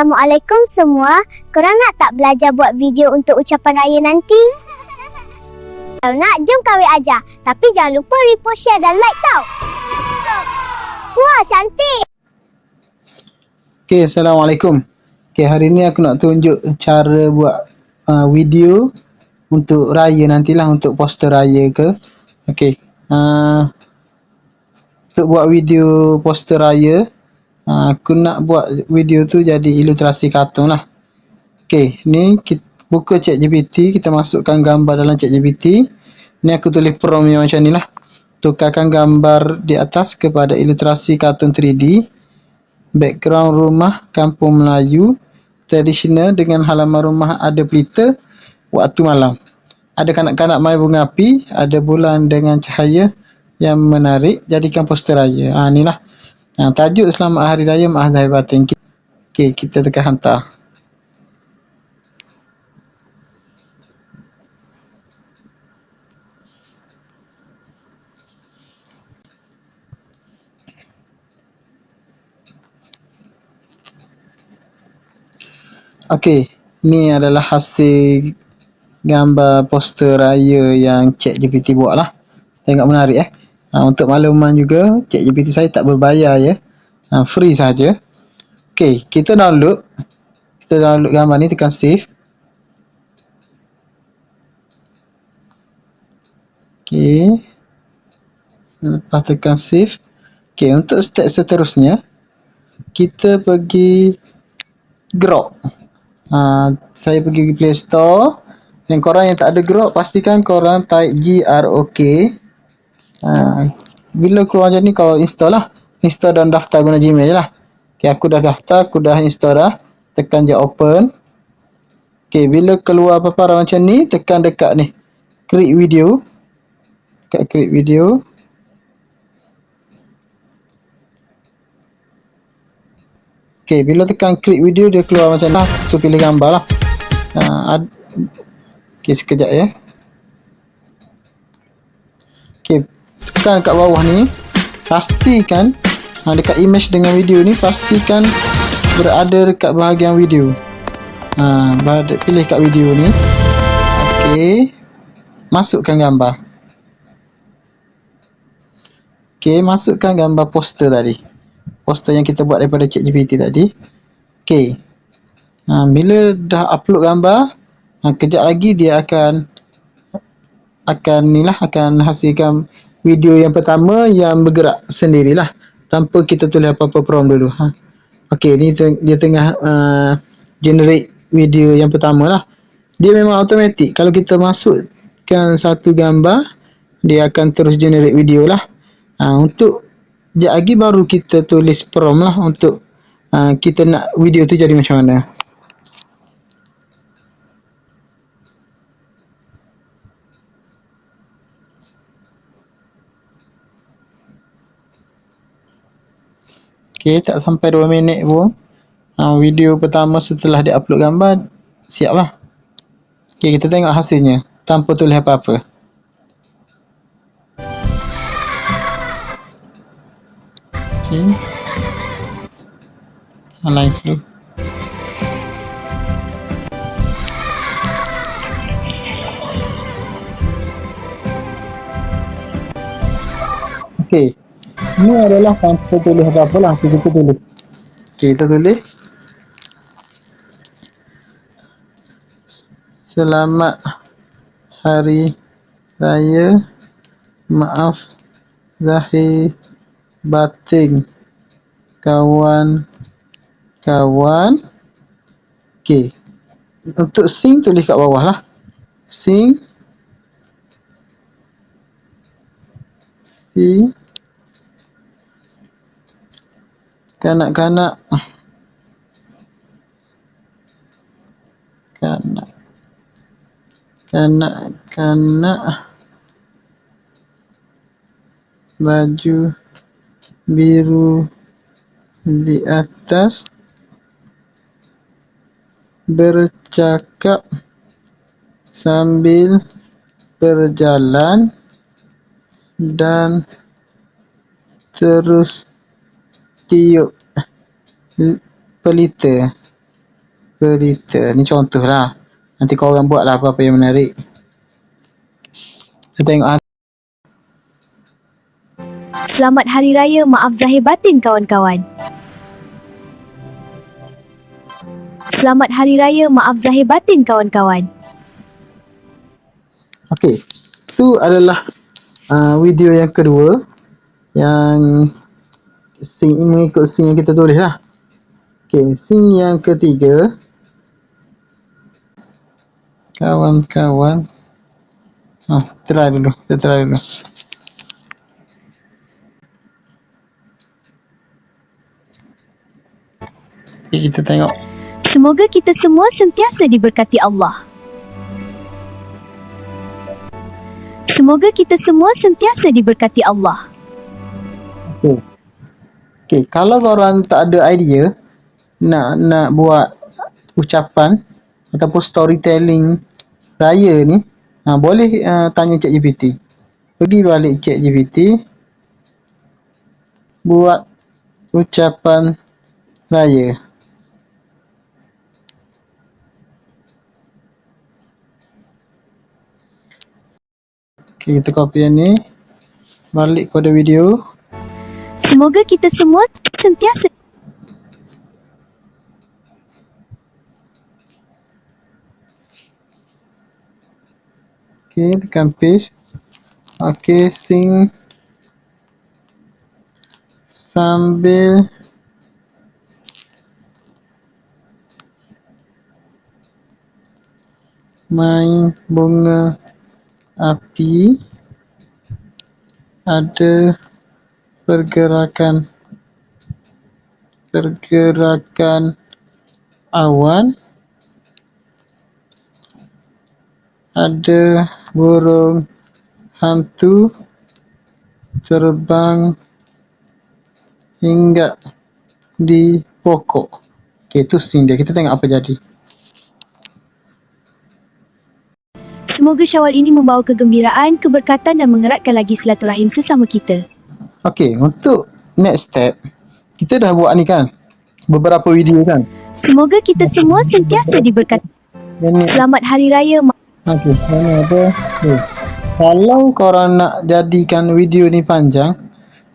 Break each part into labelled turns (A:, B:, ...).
A: Assalamualaikum semua. Korang nak tak belajar buat video untuk ucapan raya nanti? Kalau nak, jom kami ajar. Tapi jangan lupa repost, share dan like tau. Wah, cantik.
B: Okay, Assalamualaikum. Okay, hari ni aku nak tunjuk cara buat video untuk raya nantilah, untuk poster raya ke. Okay, untuk buat video poster raya, aku nak buat video tu jadi ilustrasi kartun lah. Okay, ni kita buka ChatGPT, kita masukkan gambar dalam ChatGPT. Ni aku tulis prompt yang macam ni lah. Tukarkan gambar di atas kepada ilustrasi kartun 3D. Background rumah kampung Melayu tradisional dengan halaman rumah ada pelita waktu malam. Ada kanak-kanak main bunga api, ada bulan dengan cahaya yang menarik, jadikan poster raya. Ni lah. Tajuk Selamat Hari Raya Maaf Zahir Batin. Okay, kita tekan hantar. Okey, ni adalah hasil gambar poster raya yang ChatGPT buat lah. Tengok menarik Untuk makluman juga, ChatGPT saya tak berbayar ya. Free saja. Okey, kita download. Kita download gambar ni, tekan save. Okey. Lepas tekan save. Okey, untuk step seterusnya, kita pergi Grok. Saya pergi Play Store. Yang korang yang tak ada Grok, pastikan korang type GROK. Bila keluar macam ni, kau install lah. Install dan daftar guna Gmail je lah. Okay, aku dah daftar, aku dah install dah. Tekan je open. Okay, bila keluar paparan macam ni, tekan dekat ni, create video. Dekat create video. Okay, bila tekan klik video, dia keluar macam ni. So, pilih gambar lah. Okay, sekejap ya. Okay, tekan kat bawah ni. Pastikan dekat image dengan video ni, pastikan berada dekat bahagian video. Pilih kat video ni. Okay, masukkan gambar. Okay, masukkan gambar poster tadi. Poster yang kita buat daripada ChatGPT tadi. Okay, bila dah upload gambar, kejap lagi dia akan hasilkan video yang pertama yang bergerak sendirilah, tanpa kita tulis apa-apa prompt dulu. Okay, ni dia tengah generate video yang pertama lah. Dia memang automatik. Kalau kita masukkan satu gambar, dia akan terus generate video lah. Untuk sekejap lagi baru kita tulis prompt lah, untuk kita nak video tu jadi macam mana. Okay, tak sampai 2 minit pun, video pertama setelah dia upload gambar siap lah. Okay, kita tengok hasilnya tanpa tulis apa-apa. Okay, align dulu. Okay, ini adalah tanpa tulis apa-apa lah. Kita tulis. Okay, kita tulis Selamat Hari Raya Maaf Zahir Batin kawan-kawan. Okay, untuk sing tulis kat bawah lah. Sing kanak-kanak baju biru di atas bercakap sambil berjalan dan terus tiup pelita. berita. Ni contoh lah. Nanti korang buat lah apa-apa yang menarik. Kita tengok
C: Selamat Hari Raya, maaf zahir batin kawan-kawan. Selamat Hari Raya, maaf zahir batin kawan-kawan.
B: Okey, itu adalah video yang kedua yang mengikut scene yang kita tulis lah. Okey, scene yang ketiga, kawan-kawan. Kita try dulu. Okay, kita tengok.
C: Semoga kita semua sentiasa diberkati Allah. Semoga kita semua sentiasa diberkati Allah.
B: Okay, kalau korang tak ada idea nak buat ucapan ataupun storytelling raya ni, boleh tanya ChatGPT. Pergi balik ChatGPT, buat ucapan raya. Okay, kita copy yang ni, balik pada video.
C: Semoga kita semua sentiasa.
B: Okay, tekan paste. Okay, sing sambil main bunga api, ada pergerakan awan, ada burung hantu terbang hingga di pokok. Okay, itu scene dia. Kita tengok apa jadi.
C: Semoga Syawal ini membawa kegembiraan, keberkatan dan mengeratkan lagi silaturahim sesama kita.
B: Okay, untuk next step, kita dah buat ni kan, beberapa video kan.
C: Semoga kita semua sentiasa diberkati. Selamat Hari Raya.
B: Okay, mana ada? Kalau korang nak jadikan video ni panjang,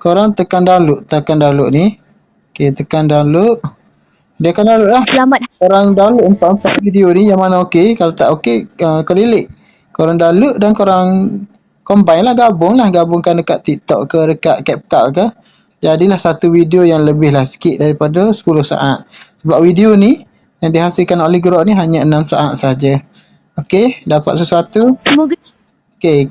B: korang tekan download ni. Okay, tekan download. Dia akan download lah.
C: Selamat.
B: Korang download 4 video ni, yang mana okey. Kalau tak okey, kau delete. Korang download dan korang combine lah, gabungkan dekat TikTok ke, dekat CapCut ke. Jadilah satu video yang lebih lah sikit daripada 10 saat. Sebab video ni yang dihasilkan oleh Grok ni hanya 6 saat saja. Okey, dapat sesuatu.
C: Semoga.
B: Okey,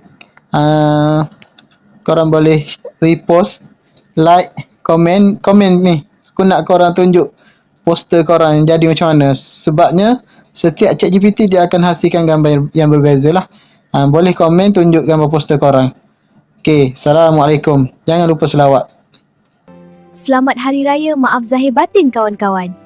B: korang boleh repost, like, komen ni. Aku nak korang tunjuk poster korang jadi macam mana. Sebabnya setiap ChatGPT dia akan hasilkan gambar yang berbeza lah. Boleh komen, tunjuk gambar poster korang. Okey, Assalamualaikum. Jangan lupa selawat.
C: Selamat Hari Raya, maaf zahir batin kawan-kawan.